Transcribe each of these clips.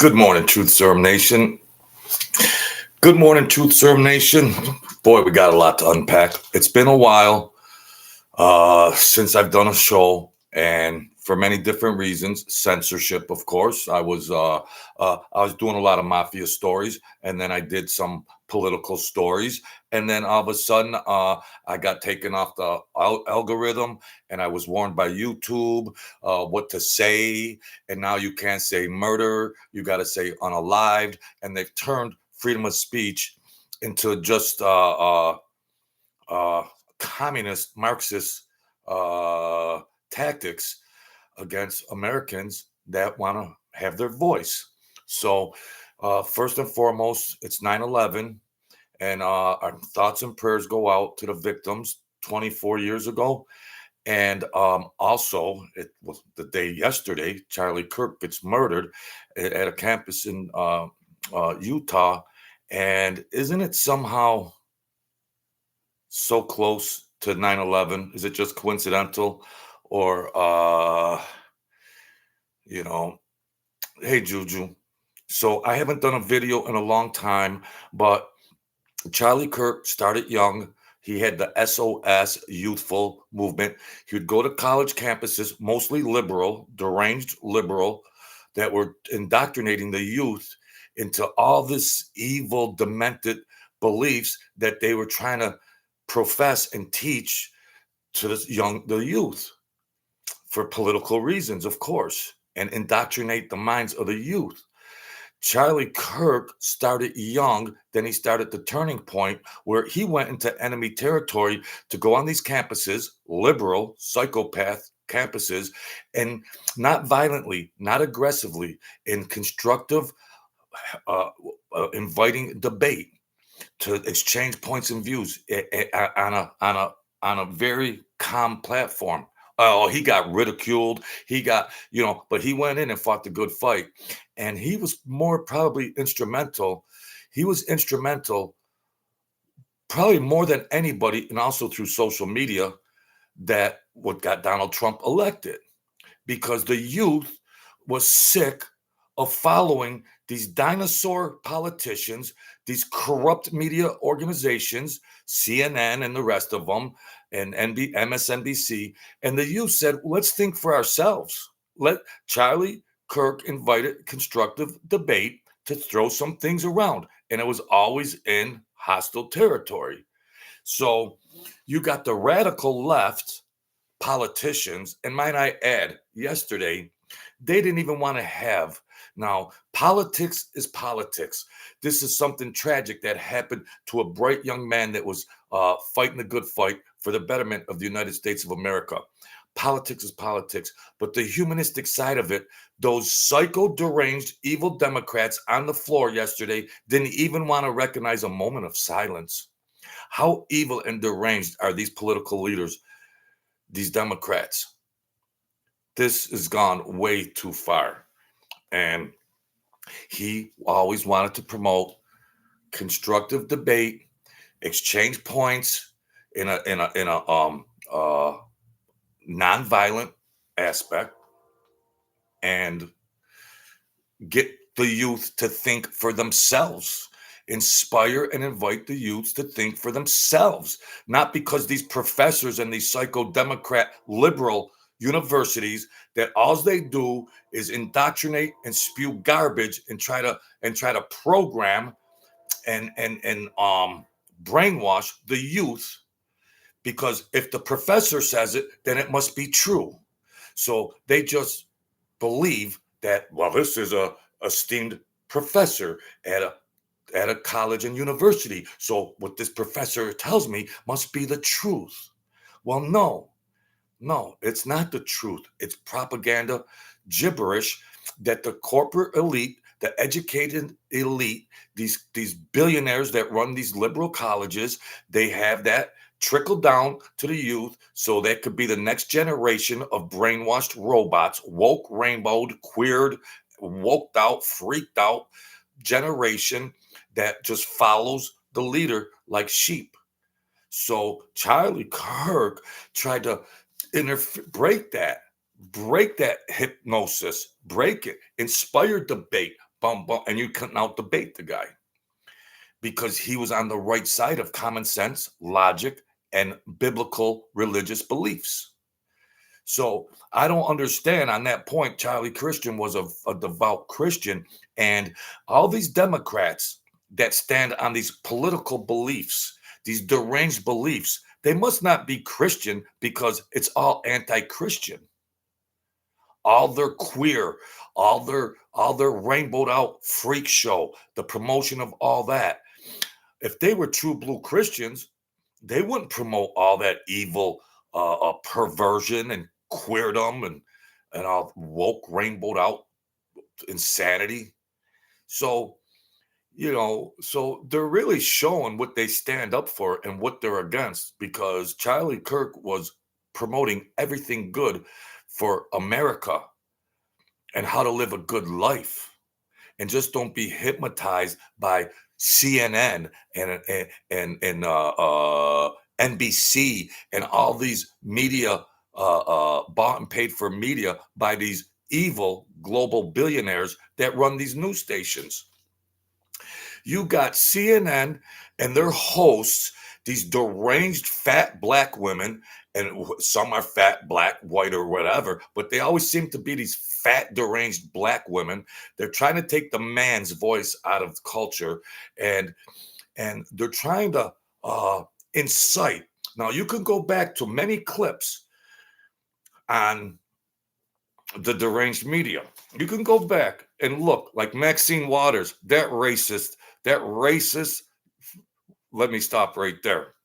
Good morning, Truth Serum Nation. Good morning, Truth Serum Nation. Boy, we got a lot to unpack. It's been a while since I've done a show, and for many different reasons, censorship, of course. I was doing a lot of mafia stories, and then I did some political stories, and then all of a sudden, I got taken off the algorithm, and I was warned by YouTube what to say, and now you can't say murder. You got to say unalived, and they've turned freedom of speech into just uh, communist Marxist tactics against Americans that want to have their voice. So, first and foremost, it's 9/11, and our thoughts and prayers go out to the victims 24 years ago. And also, it was the day yesterday, Charlie Kirk gets murdered at a campus in Utah. And isn't it somehow so close to 9/11? Is it just coincidental? Or, you know, hey, Juju. So I haven't done a video in a long time, but Charlie Kirk started young. He had the SOS youthful movement. He would go to college campuses, mostly liberal, deranged liberal, that were indoctrinating the youth into all this evil, demented beliefs that they were trying to profess and teach to the youth for political reasons, of course, and indoctrinate the minds of the youth. Charlie Kirk started young, then he started the turning point where he went into enemy territory to go on these campuses, liberal, psychopath campuses, and not violently, not aggressively, in constructive, uh, inviting debate to exchange points and views on a very calm platform. Oh, he got ridiculed. He got, but he went in and fought the good fight. And he was more probably instrumental. He was instrumental, probably more than anybody, and also through social media, that what got Donald Trump elected. Because the youth was sick of following these dinosaur politicians, these corrupt media organizations, CNN and the rest of them, and MSNBC. And the youth said, let's think for ourselves. Let Charlie Kirk invited constructive debate to throw some things around. And it was always in hostile territory. So you got the radical left politicians, and might I add, yesterday, they didn't even want to have. Now, politics is politics. This is something tragic that happened to a bright young man that was fighting a good fight for the betterment of the United States of America. Politics is politics, but the humanistic side of it, those psycho deranged evil Democrats on the floor yesterday didn't even want to recognize a moment of silence. How evil and deranged are these political leaders, these Democrats? This has gone way too far. And he always wanted to promote constructive debate, exchange points in a nonviolent aspect, and get the youth to think for themselves. Inspire and invite the youths to think for themselves, not because these professors and these psycho democrat liberal universities that all they do is indoctrinate and spew garbage and try to program and brainwash the youth, because if the professor says it, then it must be true. So they just believe that, well, this is a esteemed professor at a college and university, so what this professor tells me must be the truth. Well, no, it's not the truth. It's propaganda, gibberish that the corporate elite, the educated elite, these billionaires that run these liberal colleges, they have that trickle down to the youth, so that could be the next generation of brainwashed robots, woke, rainbowed, queered, woked out, freaked out generation that just follows the leader like sheep. So Charlie Kirk tried to break that hypnosis, break it, inspire debate, bum, bum, and you couldn't out debate the guy because he was on the right side of common sense, logic, and biblical religious beliefs. So I don't understand on that point. Charlie Christian was a devout Christian, and all these Democrats that stand on these political beliefs, these deranged beliefs, they must not be Christian because it's all anti-Christian. All their queer, all their rainbowed out freak show, the promotion of all that. If they were true blue Christians, they wouldn't promote all that evil perversion and queerdom and all woke rainbowed out insanity. So so they're really showing what they stand up for and what they're against because Charlie Kirk was promoting everything good for America and how to live a good life and just don't be hypnotized by CNN and NBC and all these media bought and paid for media by these evil global billionaires that run these news stations. You got CNN and their hosts, these deranged fat black women, and some are fat, black, white, or whatever, but they always seem to be these fat, deranged black women. They're trying to take the man's voice out of culture, and they're trying to incite. Now you can go back to many clips on the deranged media. You can go back and look, like Maxine Waters, that racist. Let me stop right there.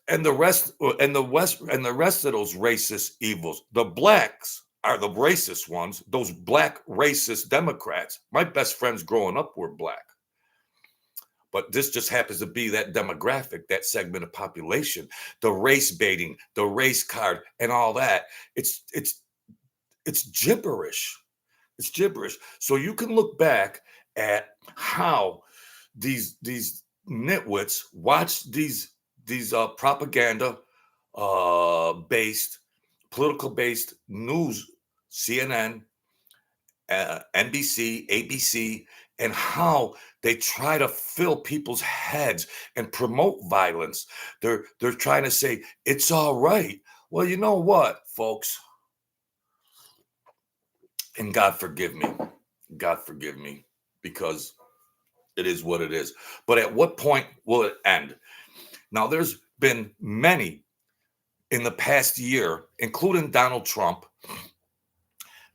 And the rest, and the rest of those racist evils. The blacks are the racist ones. Those black racist Democrats. My best friends growing up were black. But this just happens to be that demographic, that segment of population, the race baiting, the race card, and all that. It's gibberish. It's gibberish. So you can look back at how these nitwits watch these propaganda based, political based news, CNN, NBC, ABC, and how they try to fill people's heads and promote violence. They're trying to say it's all right. Well, you know what, folks? And God forgive me, because it is what it is. But at what point will it end? Now, there's been many in the past year, including Donald Trump,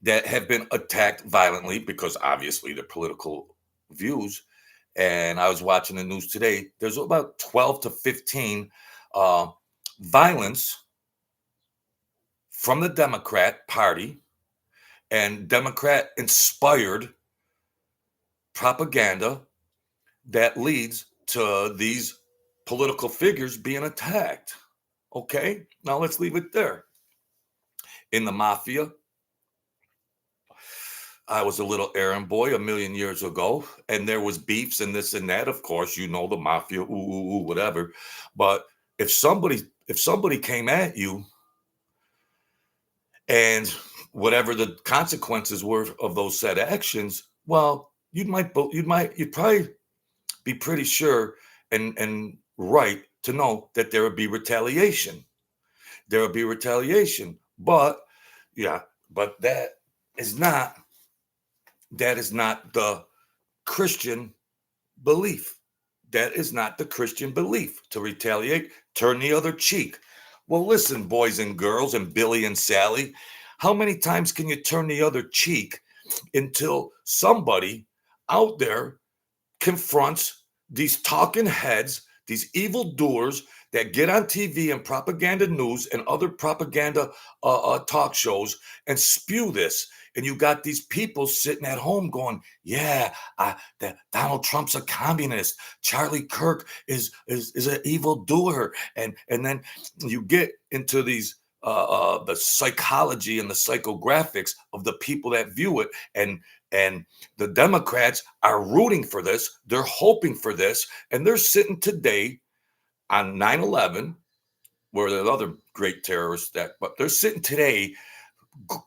that have been attacked violently because obviously their political views. And I was watching the news today. There's about 12 to 15 violence from the Democrat Party and Democrat inspired propaganda that leads to these political figures being attacked. Okay, now let's leave it there. In the mafia, I was a little errand boy a million years ago, and there was beefs and this and that. Of course, you know the mafia, whatever. But if somebody came at you, and whatever the consequences were of those said actions, well, you'd probably be pretty sure and right to know that there would be retaliation. There would be retaliation, but yeah, but that is not the Christian belief. That is not the Christian belief to retaliate, turn the other cheek. Well, listen, boys and girls, and Billy and Sally, how many times can you turn the other cheek until somebody out there confronts these talking heads, these evildoers that get on TV and propaganda news and other propaganda talk shows and spew this? And you got these people sitting at home going, "Yeah, Donald Trump's a communist. Charlie Kirk is an evildoer." And then you get into these the psychology and the psychographics of the people that view it, and the Democrats are rooting for this. They're hoping for this, and they're sitting today on 9/11, where there's other great terrorists but they're sitting today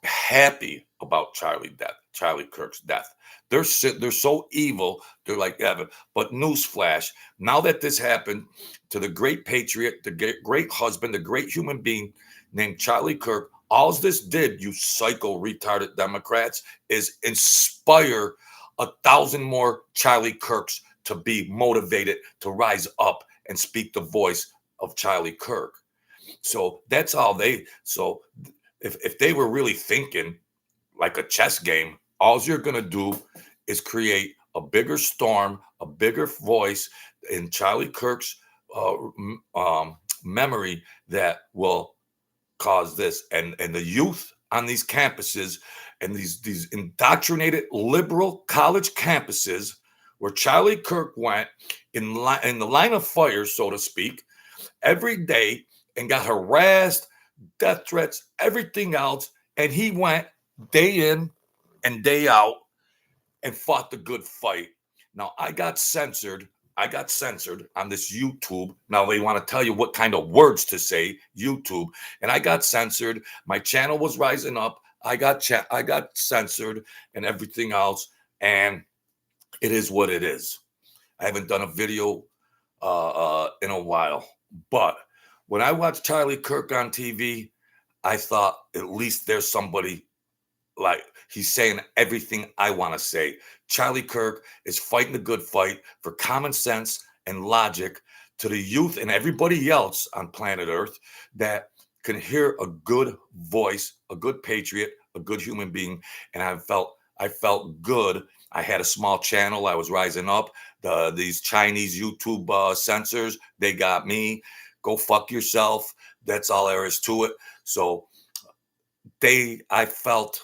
happy about Charlie Kirk's death. They're so evil. They're like Evan. But newsflash: now that this happened to the great patriot, the great husband, the great human being named Charlie Kirk, all this did, you psycho retarded Democrats, is inspire 1,000 more Charlie Kirks to be motivated to rise up and speak the voice of Charlie Kirk. So that's all they. So if they were really thinking like a chess game, all you're gonna do is create a bigger storm, a bigger voice in Charlie Kirk's memory that will cause this. And the youth on these campuses and these indoctrinated liberal college campuses where Charlie Kirk went in the line of fire, so to speak, every day and got harassed, death threats, everything else, and he went day in and day out and fought the good fight. Now I got censored on this YouTube. Now they want to tell you what kind of words to say, YouTube, and I got censored. My channel was rising up. I got censored and everything else, and it is what it is. I haven't done a video in a while, but when I watched Charlie Kirk on TV, I thought at least there's somebody like he's saying everything I want to say. Charlie Kirk is fighting the good fight for common sense and logic to the youth and everybody else on planet Earth that can hear a good voice, a good patriot, a good human being. And I felt good. I had a small channel. I was rising up. These Chinese YouTube censors, they got me. Go fuck yourself. That's all there is to it. So I felt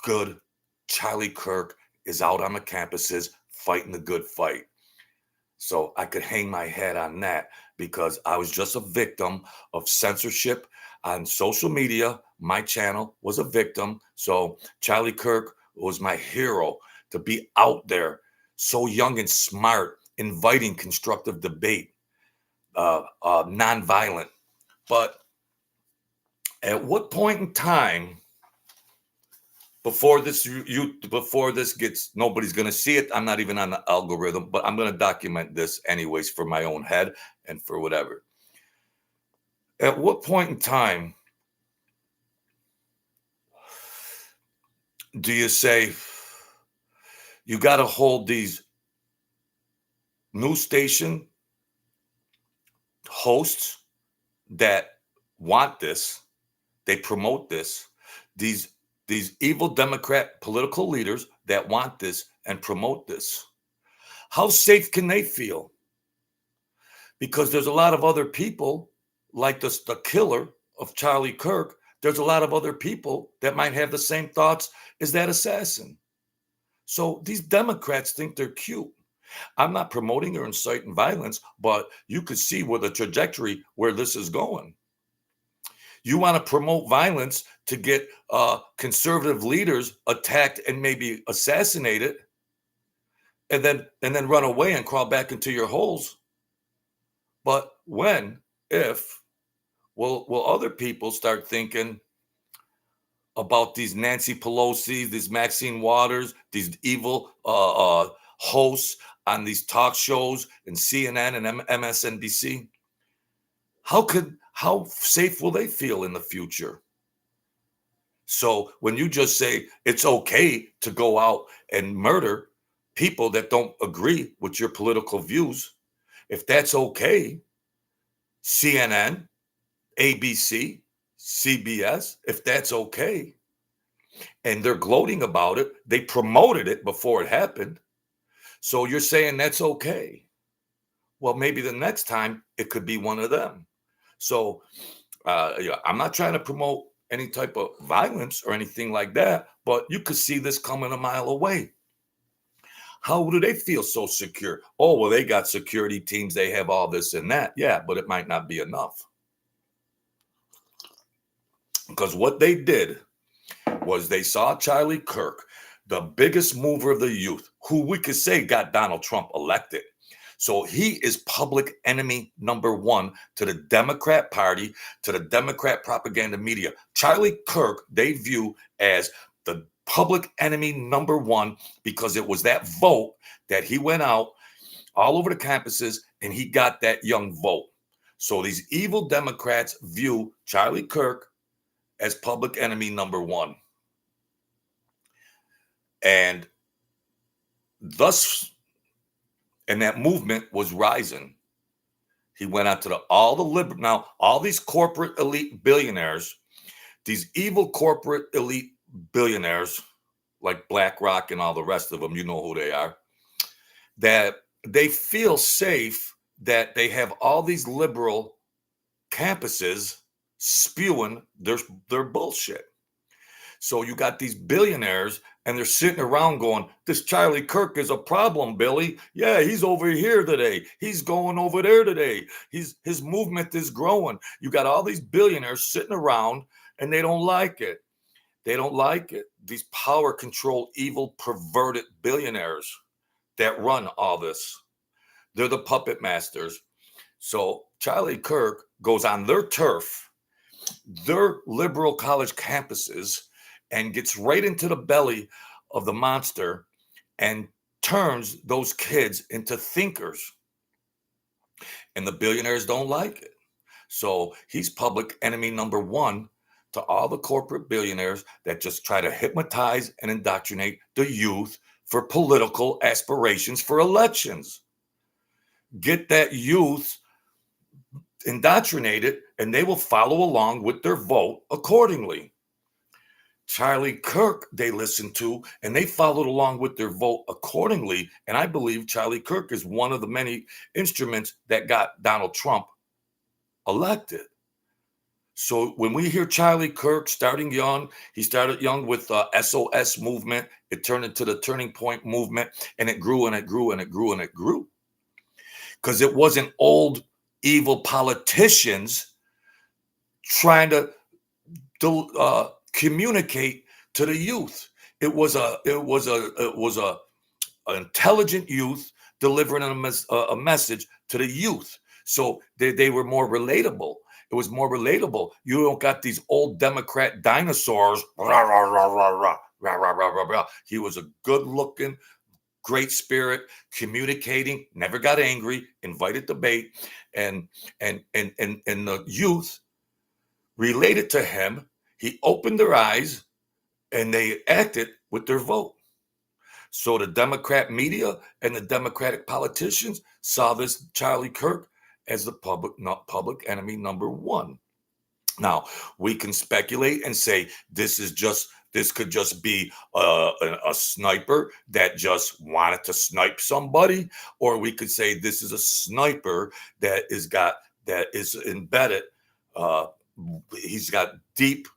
good. Charlie Kirk is out on the campuses fighting the good fight. So I could hang my head on that because I was just a victim of censorship on social media. My channel was a victim. So Charlie Kirk was my hero to be out there, so young and smart, inviting constructive debate, nonviolent. But at what point in time, before this gets, nobody's going to see it. I'm not even on the algorithm, but I'm going to document this anyways for my own head and for whatever. At what point in time do you say you got to hold these news station hosts that want this, they promote this, these evil Democrat political leaders that want this and promote this? How safe can they feel? Because there's a lot of other people like the killer of Charlie Kirk. There's a lot of other people that might have the same thoughts as that assassin. So these Democrats think they're cute. I'm not promoting or inciting violence, but you could see where the trajectory where this is going. You want to promote violence to get conservative leaders attacked and maybe assassinated, and then run away and crawl back into your holes. But if will other people start thinking about these Nancy Pelosi, these Maxine Waters, these evil hosts on these talk shows and CNN and MSNBC? How safe will they feel in the future? So when you just say it's okay to go out and murder people that don't agree with your political views, if that's okay, CNN, ABC, CBS, if that's okay, and they're gloating about it, they promoted it before it happened. So you're saying that's okay. Well, maybe the next time it could be one of them. So I'm not trying to promote any type of violence or anything like that, but you could see this coming a mile away. How do they feel so secure? Oh, well, they got security teams. They have all this and that. Yeah, but it might not be enough. Because what they did was they saw Charlie Kirk, the biggest mover of the youth, who we could say got Donald Trump elected. So he is public enemy number one to the Democrat Party, to the Democrat propaganda media. Charlie Kirk, they view as the public enemy number one, because it was that vote that he went out all over the campuses and he got that young vote. So these evil Democrats view Charlie Kirk as public enemy number one. And thus, and that movement was rising. He went out to now all these corporate elite billionaires, these evil corporate elite billionaires like BlackRock and all the rest of them, you know who they are, that they feel safe that they have all these liberal campuses spewing their bullshit. So you got these billionaires and they're sitting around going, this Charlie Kirk is a problem, Billy. Yeah, he's over here today. He's going over there today. His movement is growing. You got all these billionaires sitting around and they don't like it. They don't like it. These power control, evil, perverted billionaires that run all this. They're the puppet masters. So Charlie Kirk goes on their turf, their liberal college campuses, and gets right into the belly of the monster and turns those kids into thinkers. And the billionaires don't like it. So he's public enemy number one to all the corporate billionaires that just try to hypnotize and indoctrinate the youth for political aspirations for elections. Get that youth indoctrinated and they will follow along with their vote accordingly. Charlie Kirk they listened to and they followed along with their vote accordingly. And I believe Charlie Kirk is one of the many instruments that got Donald Trump elected. So when we hear Charlie Kirk starting young, he started young with the SOS movement. It turned into the Turning Point movement and it grew and it grew and it grew and it grew. Because it wasn't old evil politicians trying to communicate to the youth. It was a intelligent youth delivering a message to the youth. So they were more relatable. It was more relatable. You don't got these old Democrat dinosaurs. Rah, rah, rah, rah, rah, rah, rah, rah, rah, rah. He was a good-looking, great spirit, communicating, never got angry, invited debate, and the youth related to him. He opened their eyes and they acted with their vote. So the Democrat media and the Democratic politicians saw this Charlie Kirk as the public enemy number one. Now, we can speculate and say this could just be a sniper that just wanted to snipe somebody, or we could say this is a sniper that is embedded. He's got deep.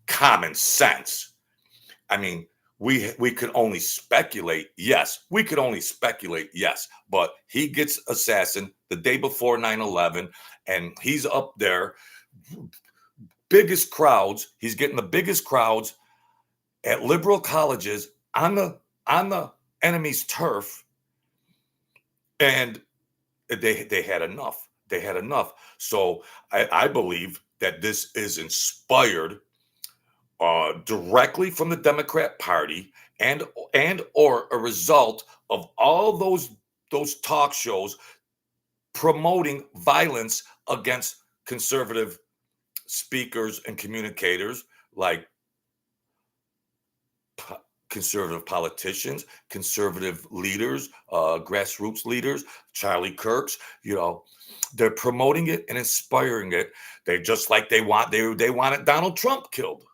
Common sense. I mean, we could only speculate. Yes, we could only speculate. Yes, but he gets assassinated the day before 9/11, and he's up there, biggest crowds. He's getting the biggest crowds at liberal colleges on the enemy's turf, and they had enough. They had enough. So I believe that this is inspired directly from the Democrat Party and or a result of all those talk shows promoting violence against conservative speakers and communicators like conservative politicians, conservative leaders, grassroots leaders, Charlie Kirks, they're promoting it and inspiring it. They just like they wanted Donald Trump killed.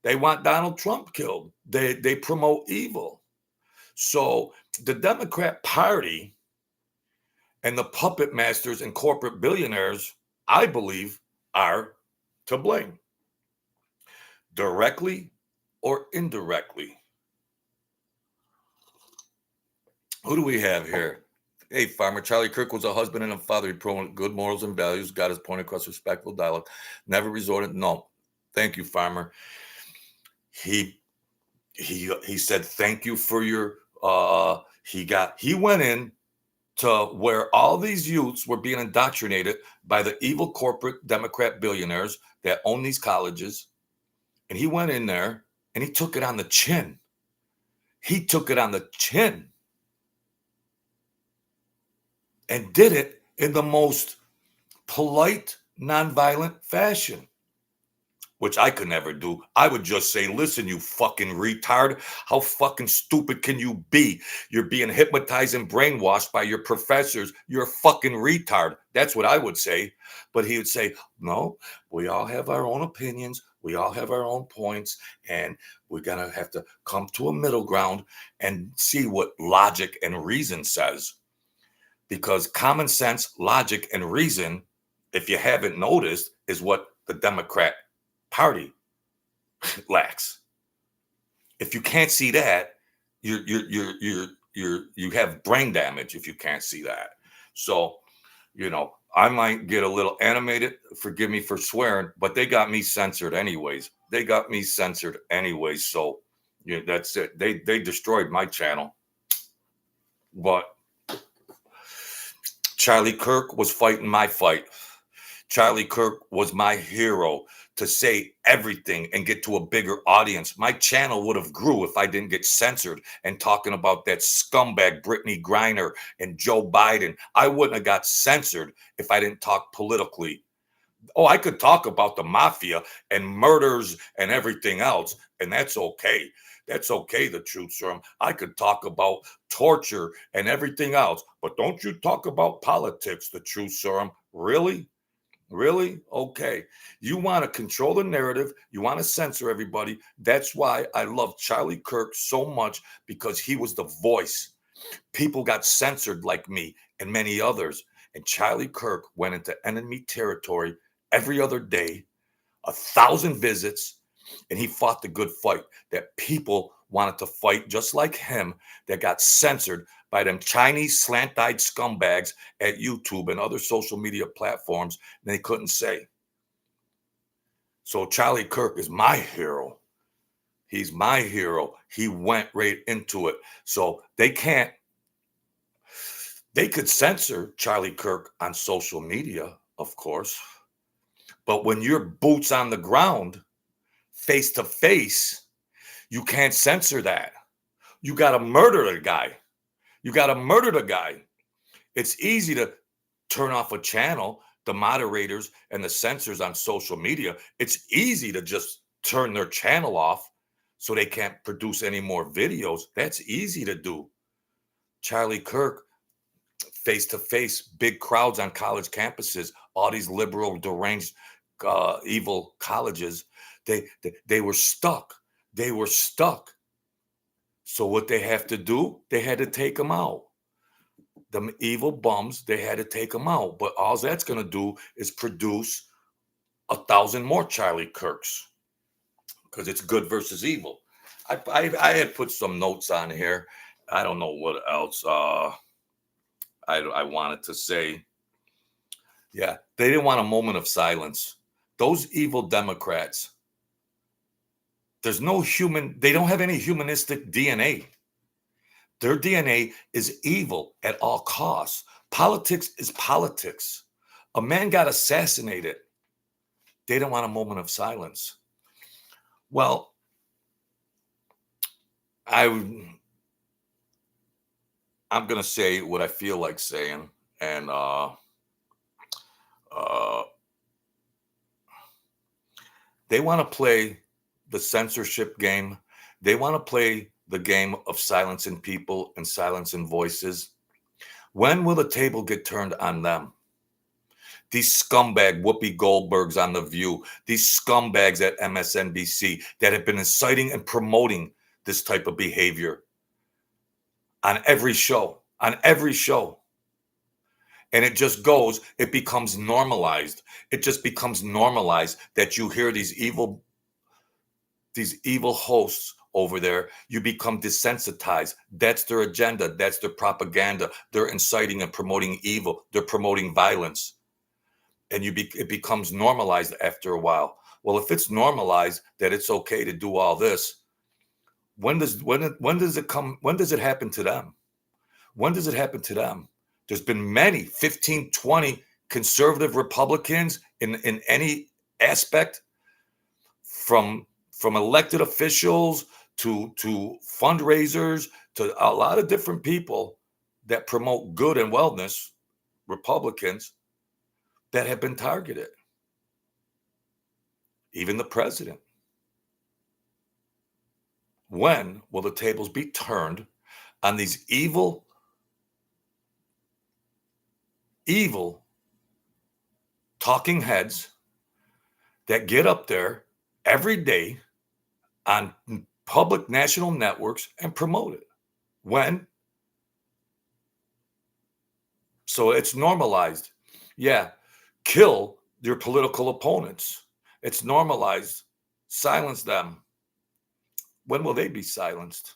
They want Donald Trump killed. They promote evil. So the Democrat Party and the puppet masters and corporate billionaires, I believe, are to blame, directly or indirectly. Who do we have here? Hey, Farmer. Charlie Kirk was a husband and a father. He promoted good morals and values, got his point across, respectful dialogue, never resorted. No, thank you, Farmer. He said thank you for your. He went in to where all these youths were being indoctrinated by the evil corporate Democrat billionaires that own these colleges, And he went in there and he took it on the chin. He took it on the chin and did it in the most polite, nonviolent fashion, which I could never do. I would just say, listen, you fucking retard. How fucking stupid can you be? You're being hypnotized and brainwashed by your professors. You're a fucking retard. That's what I would say. But he would say, no, we all have our own opinions. We all have our own points. And we're going to have to come to a middle ground and see what logic and reason says. Because common sense, logic, and reason, if you haven't noticed, is what the Democrat Party lacks. If you can't see that, you have brain damage if you can't see that. So, I might get a little animated. Forgive me for swearing, but they got me censored anyways. So, that's it. They destroyed my channel. But Charlie Kirk was fighting my fight. Charlie Kirk was my hero to say everything and get to a bigger audience. My channel would have grew if I didn't get censored and talking about that scumbag Brittany Griner and Joe Biden. I wouldn't have got censored if I didn't talk politically. Oh, I could talk about the mafia and murders and everything else, and that's okay. That's okay, the truth serum. I could talk about torture and everything else, but don't you talk about politics, the truth serum. Really? Really? Okay. You want to control the narrative. You want to censor everybody. That's why I love Charlie Kirk so much, because he was the voice. People got censored like me and many others. And Charlie Kirk went into enemy territory every other day, 1,000 visits, and he fought the good fight that people wanted to fight just like him, that got censored by them Chinese slant-eyed scumbags at YouTube and other social media platforms, and they couldn't say. So Charlie Kirk is my hero. He's my hero. He went right into it. So they could censor Charlie Kirk on social media, of course. But when you're boots on the ground, face to face, you can't censor that. You got to murder the guy. It's easy to turn off a channel, the moderators and the censors on social media. It's easy to just turn their channel off so they can't produce any more videos. That's easy to do. Charlie Kirk, face to face, big crowds on college campuses, all these liberal, deranged, evil colleges, they were stuck. So what they have to do, they had to take them out. The evil bums, they had to take them out. But all that's going to do is produce 1,000 more Charlie Kirks, because it's good versus evil. I had put some notes on here. I don't know what else I wanted to say. Yeah, they didn't want a moment of silence. Those evil Democrats, they don't have any humanistic DNA. Their DNA is evil at all costs. Politics is politics. A man got assassinated. They don't want a moment of silence. Well, I'm going to say what I feel like saying, and they want to play the censorship game. They want to play the game of silencing people and silencing voices. When will the table get turned on them? These scumbag Whoopi Goldbergs on The View, these scumbags at MSNBC that have been inciting and promoting this type of behavior on every show. And it just it becomes normalized. It just becomes normalized that you hear these evil hosts over there. You become desensitized. That's their agenda. That's their propaganda. They're inciting and promoting evil. They're promoting violence. And it becomes normalized after a while. Well, if it's normalized that it's okay to do all this, when does it happen to them? When does it happen to them? There's been many, 15, 20 conservative Republicans in any aspect, from from elected officials to fundraisers to a lot of different people that promote good and wellness, Republicans, that have been targeted. Even the president. When will the tables be turned on these evil talking heads that get up there every day on public national networks and promote it? When? So it's normalized. Yeah, kill your political opponents. It's normalized. Silence them. When will they be silenced?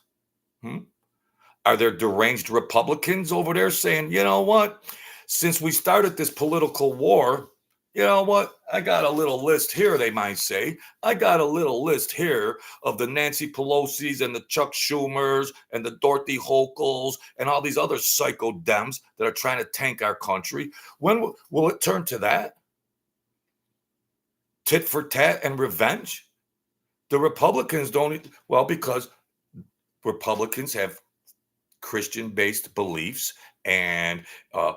Are there deranged Republicans over there saying, you know what? Since we started this political war, you know what? I got a little list here, they might say. I got a little list here of the Nancy Pelosi's and the Chuck Schumers and the Dorothy Hochul's and all these other psycho Dems that are trying to tank our country. When will it turn to that? Tit for tat and revenge? The Republicans don't, well, because Republicans have Christian-based beliefs, and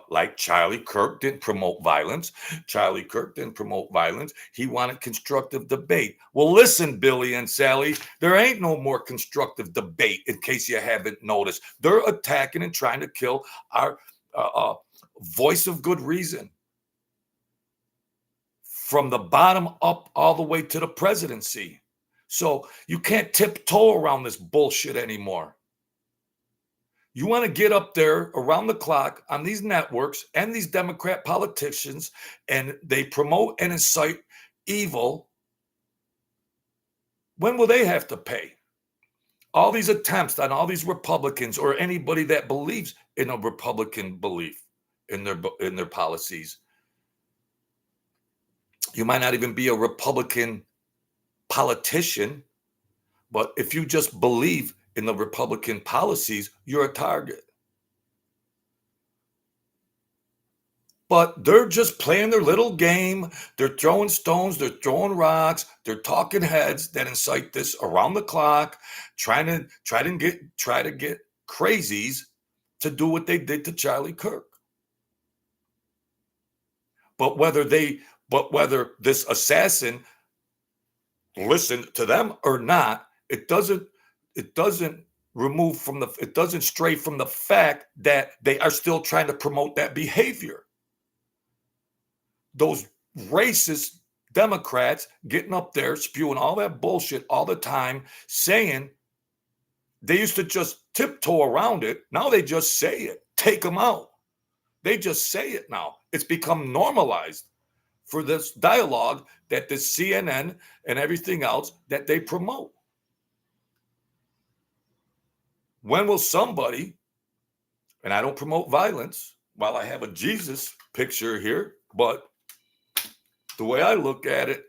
like Charlie Kirk didn't promote violence. Charlie Kirk didn't promote violence. He wanted constructive debate. Well, listen, Billy and Sally, there ain't no more constructive debate, in case you haven't noticed. They're attacking and trying to kill our voice of good reason. From the bottom up all the way to the presidency. So you can't tiptoe around this bullshit anymore. You want to get up there around the clock on these networks and these Democrat politicians, and they promote and incite evil. When will they have to pay? All these attempts on all these Republicans or anybody that believes in a Republican belief in their policies. You might not even be a Republican politician, but if you just believe in the Republican policies, you're a target. But they're just playing their little game. They're throwing stones, they're throwing rocks, they're talking heads that incite this around the clock, trying to get crazies to do what they did to Charlie Kirk. But whether this assassin listened to them or not, it doesn't stray from the fact that they are still trying to promote that behavior. Those racist Democrats getting up there spewing all that bullshit all the time, saying they used to just tiptoe around it. Now they just say it. Take them out. They just say it now. It's become normalized for this dialogue that the CNN and everything else that they promote. When will somebody, and I don't promote violence while I have a Jesus picture here, but the way I look at it,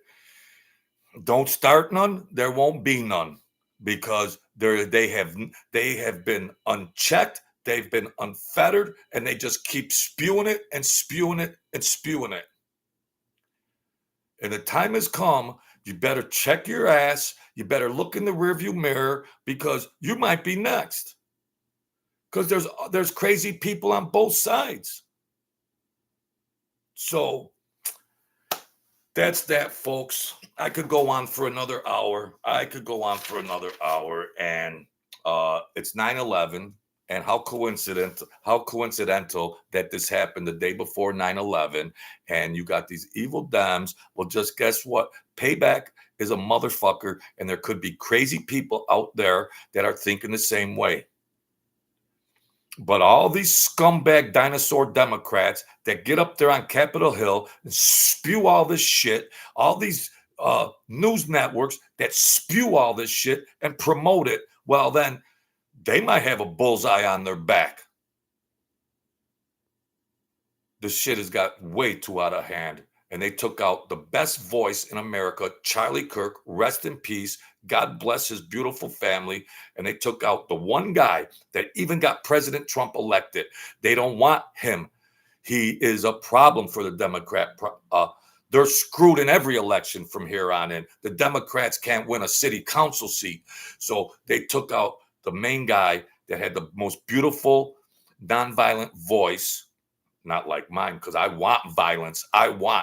don't start none, there won't be none, because they have been unchecked, they've been unfettered, and they just keep spewing it and spewing it and spewing it. And the time has come. You better check your ass. You better look in the rearview mirror, because you might be next. Because there's crazy people on both sides. So that's that, folks. I could go on for another hour. And it's 9/11. And how coincidental that this happened the day before 9/11. And you got these evil Dems. Well, just guess what? Payback is a motherfucker. And there could be crazy people out there that are thinking the same way. But all these scumbag dinosaur Democrats that get up there on Capitol Hill and spew all this shit, all these news networks that spew all this shit and promote it, well, then they might have a bullseye on their back. The shit has got way too out of hand. And they took out the best voice in America, Charlie Kirk, rest in peace. God bless his beautiful family. And they took out the one guy that even got President Trump elected. They don't want him. He is a problem for the They're screwed in every election from here on in. The Democrats can't win a city council seat. So they took out the main guy that had the most beautiful, nonviolent voice, not like mine, because I want violence.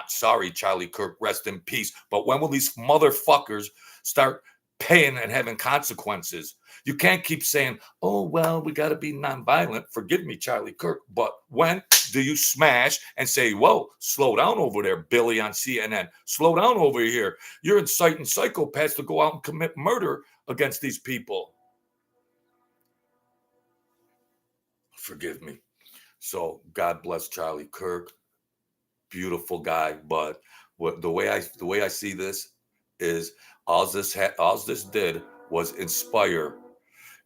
Sorry, Charlie Kirk, rest in peace. But when will these motherfuckers start paying and having consequences? You can't keep saying, oh, well, we got to be nonviolent. Forgive me, Charlie Kirk. But when do you smash and say, whoa, slow down over there, Billy on CNN. Slow down over here. You're inciting psychopaths to go out and commit murder against these people. Forgive me. So God bless Charlie Kirk. Beautiful guy. But the way I see this is all this did was inspire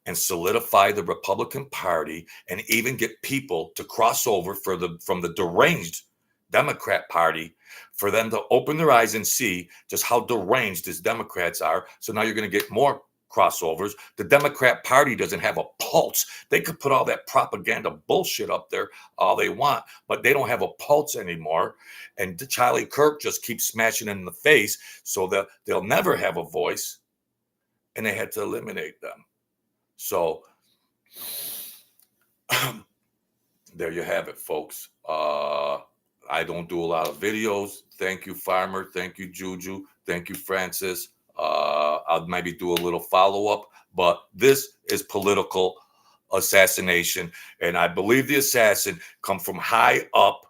and solidify the Republican Party, and even get people to cross over from the deranged Democrat Party, for them to open their eyes and see just how deranged these Democrats are. So now you're going to get more crossovers. The Democrat Party doesn't have a pulse. They could put all that propaganda bullshit up there all they want, but they don't have a pulse anymore. And Charlie Kirk just keeps smashing in the face, so that they'll never have a voice, and they had to eliminate them. So there you have it, folks. I don't do a lot of videos. Thank you, Farmer. Thank you, Juju. Thank you, Francis. I'll maybe do a little follow-up, but this is political assassination, and I believe the assassin come from high up,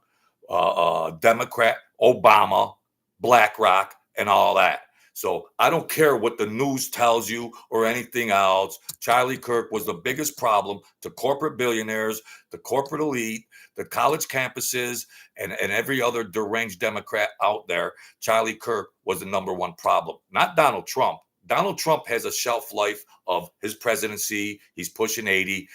Democrat, Obama, BlackRock, and all that. So I don't care what the news tells you or anything else. Charlie Kirk was the biggest problem to corporate billionaires, the corporate elite, the college campuses, and every other deranged Democrat out there. Charlie Kirk was the number one problem, not Donald Trump. Donald Trump has a shelf life of his presidency. He's pushing 80.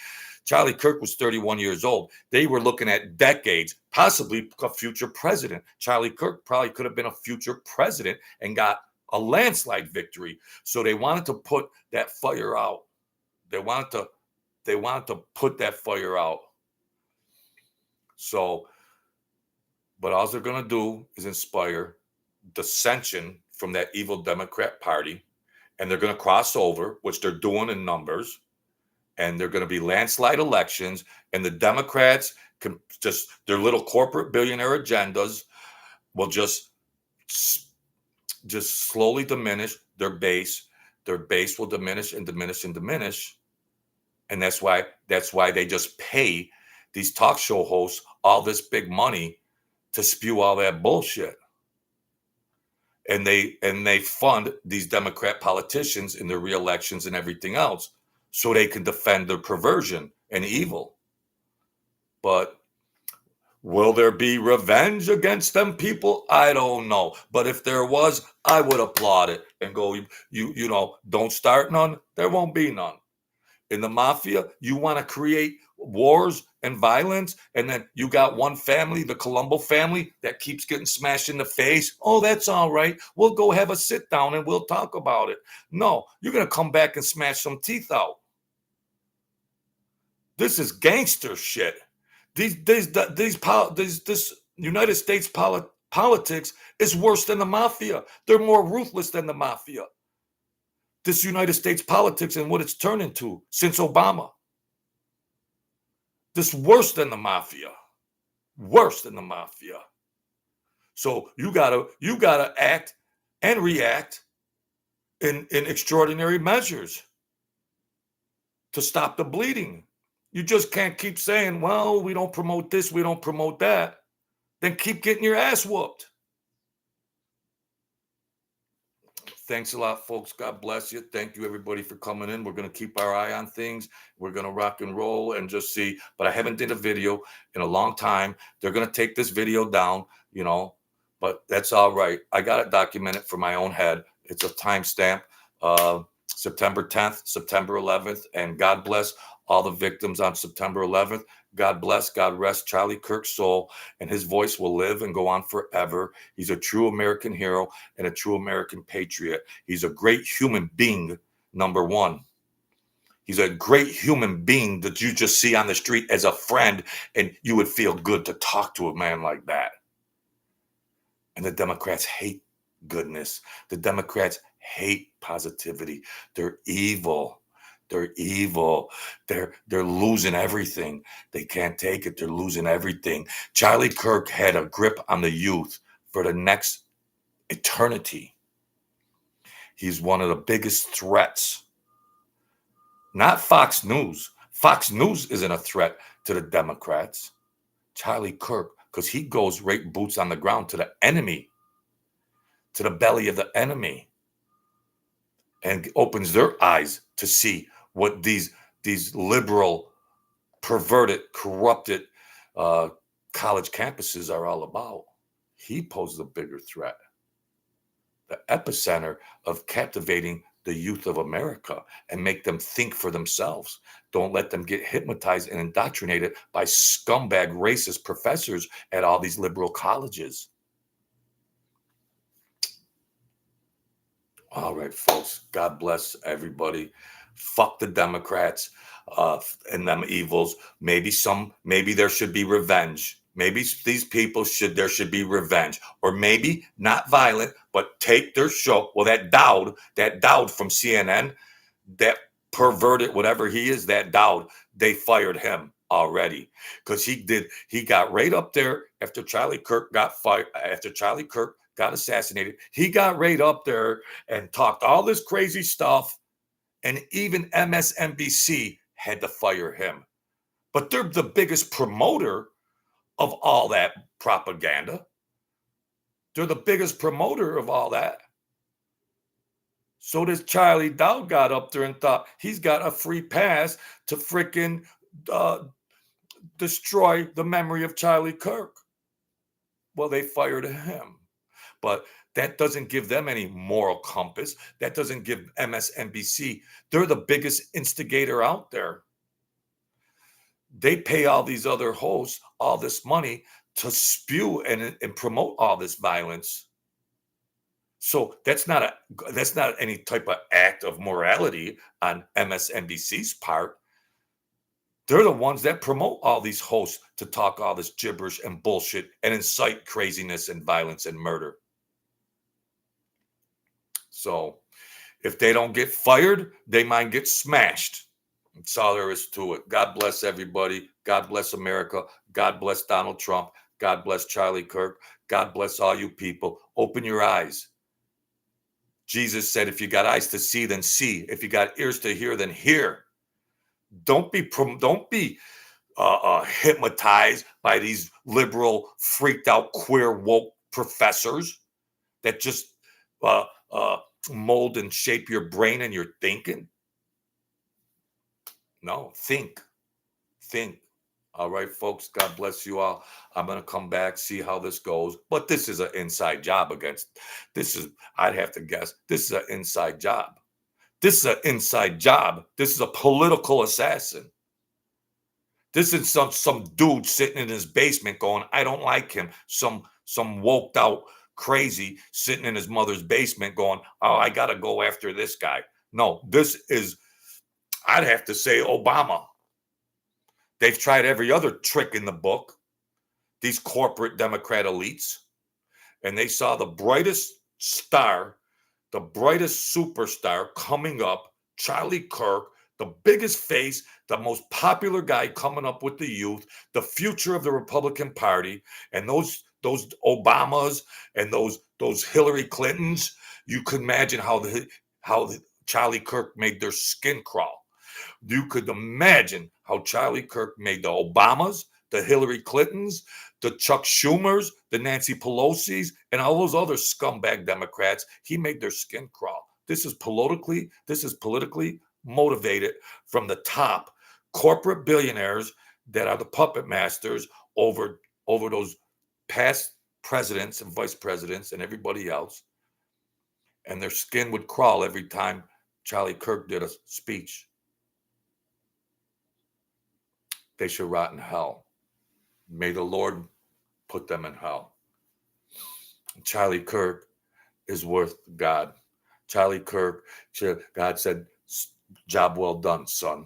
Charlie Kirk was 31 years old. They were looking at decades, possibly a future president. Charlie Kirk probably could have been a future president and got a landslide victory. So they wanted to put that fire out. They wanted to put that fire out. So, but all they're going to do is inspire dissension from that evil Democrat Party. And they're going to cross over, which they're doing in numbers. And they're going to be landslide elections. And the Democrats can just, their little corporate billionaire agendas will just slowly diminish their base. Their base will diminish and diminish and diminish. And that's why they just pay these talk show hosts all this big money to spew all that bullshit. And they fund these Democrat politicians in their re-elections and everything else, so they can defend their perversion and evil. But will there be revenge against them people? I don't know. But if there was, I would applaud it and go, you know, don't start none, there won't be none. In the mafia, you want to create wars and violence, and then you got one family, the Colombo family, that keeps getting smashed in the face. Oh, that's all right. We'll go have a sit down and we'll talk about it. No, you're going to come back and smash some teeth out. This is gangster shit. This United States politics is worse than the mafia. They're more ruthless than the mafia. This United States politics and what it's turned into since Obama. This worse than the mafia. Worse than the mafia. So you gotta act and react in extraordinary measures to stop the bleeding. You just can't keep saying, well, we don't promote this, we don't promote that. Then keep getting your ass whooped. Thanks a lot, folks. God bless you. Thank you, everybody, for coming in. We're going to keep our eye on things. We're going to rock and roll and just see. But I haven't did a video in a long time. They're going to take this video down, you know, but that's all right. I got it documented for my own head. It's a timestamp, September 10th, September 11th, and God bless all the victims on September 11th. God bless, God rest Charlie Kirk's soul, and his voice will live and go on forever. He's a true American hero and a true American patriot. He's a great human being, number one. He's a great human being that you just see on the street as a friend, and you would feel good to talk to a man like that. And the Democrats hate goodness. The Democrats hate positivity. They're evil. They're evil. They're losing everything. They can't take it. They're losing everything. Charlie Kirk had a grip on the youth for the next eternity. He's one of the biggest threats. Not Fox News. Fox News isn't a threat to the Democrats. Charlie Kirk, because he goes right boots on the ground to the enemy, to the belly of the enemy, and opens their eyes to see what these liberal, perverted, corrupted college campuses are all about. He poses a bigger threat. The epicenter of captivating the youth of America and make them think for themselves. Don't let them get hypnotized and indoctrinated by scumbag racist professors at all these liberal colleges. All right, folks. God bless everybody. Fuck the Democrats and them evils. Maybe there should be revenge. Maybe there should be revenge, or maybe not violent, but take their show. Well, that Dowd from CNN, that perverted, whatever he is, that Dowd, they fired him already because he got right up there after Charlie Kirk got fired, after Charlie Kirk got assassinated. He got right up there and talked all this crazy stuff, and even MSNBC had to fire him. But they're the biggest promoter of all that propaganda. They're the biggest promoter of all that. So this Charlie Dowd got up there and thought he's got a free pass to freaking destroy the memory of Charlie Kirk. Well, they fired him. But that doesn't give them any moral compass. That doesn't give MSNBC. They're the biggest instigator out there. They pay all these other hosts all this money to spew and promote all this violence. So that's not any type of act of morality on MSNBC's part. They're the ones that promote all these hosts to talk all this gibberish and bullshit and incite craziness and violence and murder. So if they don't get fired, they might get smashed. That's all there is to it. God bless everybody. God bless America. God bless Donald Trump. God bless Charlie Kirk. God bless all you people. Open your eyes. Jesus said, if you got eyes to see, then see. If you got ears to hear, then hear. Don't be hypnotized by these liberal, freaked out, queer, woke professors that just mold and shape your brain and your thinking. No, think. All right, folks, God bless you all. I'm going to come back, see how this goes. But this is an inside job I'd have to guess, this is an inside job. This is an inside job. This is a political assassin. This is some dude sitting in his basement going, I don't like him. Some woked out crazy sitting in his mother's basement going, oh, I got to go after this guy. No, this is, I'd have to say, Obama. They've tried every other trick in the book, these corporate Democrat elites, and they saw the brightest star, the brightest superstar coming up, Charlie Kirk, the biggest face, the most popular guy coming up with the youth, the future of the Republican Party, and those Obamas and those Hillary Clintons. You could imagine how Charlie Kirk made their skin crawl. You could imagine how Charlie Kirk made the Obamas, the Hillary Clintons, the Chuck Schumers, the Nancy Pelosi's, and all those other scumbag Democrats. He made their skin crawl. This is politically motivated from the top corporate billionaires that are the puppet masters over those past presidents and vice presidents and everybody else. And their skin would crawl every time Charlie Kirk did a speech. They should rot in hell. May the Lord put them in hell. Charlie Kirk is worth God. Charlie Kirk, God said, job well done, son.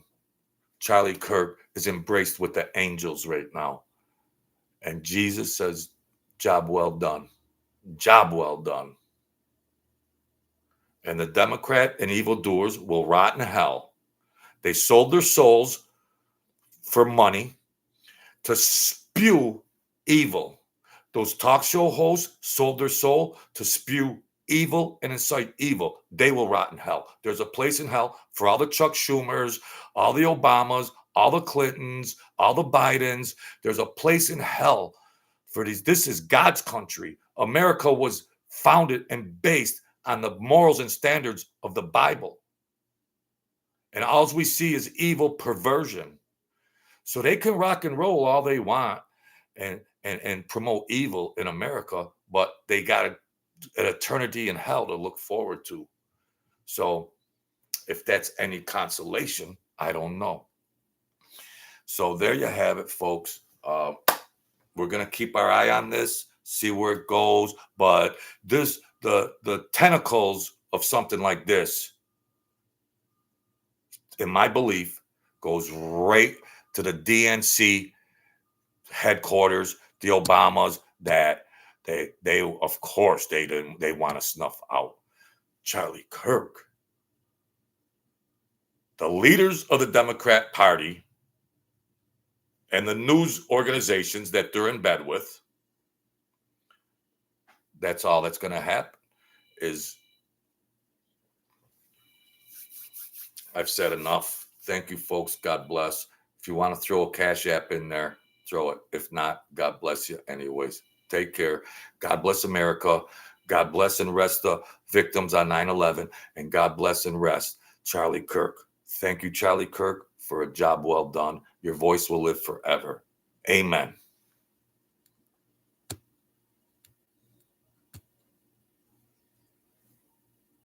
Charlie Kirk is embraced with the angels right now. And Jesus says, job well done. Job well done. And the Democrat and evildoers will rot in hell. They sold their souls for money to spew evil. Those talk show hosts sold their soul to spew evil and incite evil. They will rot in hell. There's a place in hell for all the Chuck Schumers, all the Obamas, all the Clintons, all the Bidens. There's a place in hell for these. This is God's country. America was founded and based on the morals and standards of the Bible. And all we see is evil perversion. So they can rock and roll all they want and promote evil in America, but they got an eternity in hell to look forward to. So if that's any consolation, I don't know. So there you have it, folks. We're gonna keep our eye on this, see where it goes. But the tentacles of something like this, in my belief, goes right to the DNC headquarters, the Obamas, that they of course they want to snuff out Charlie Kirk. The leaders of the Democrat Party and the news organizations that they're in bed with, that's all that's going to happen. Is I've said enough. Thank you, folks. God bless. If you want to throw a Cash App in there, throw it. If not, God bless you anyways. Take care. God bless America. God bless and rest the victims on 9/11. And God bless and rest Charlie Kirk. Thank you, Charlie Kirk, for a job well done. Your voice will live forever. Amen.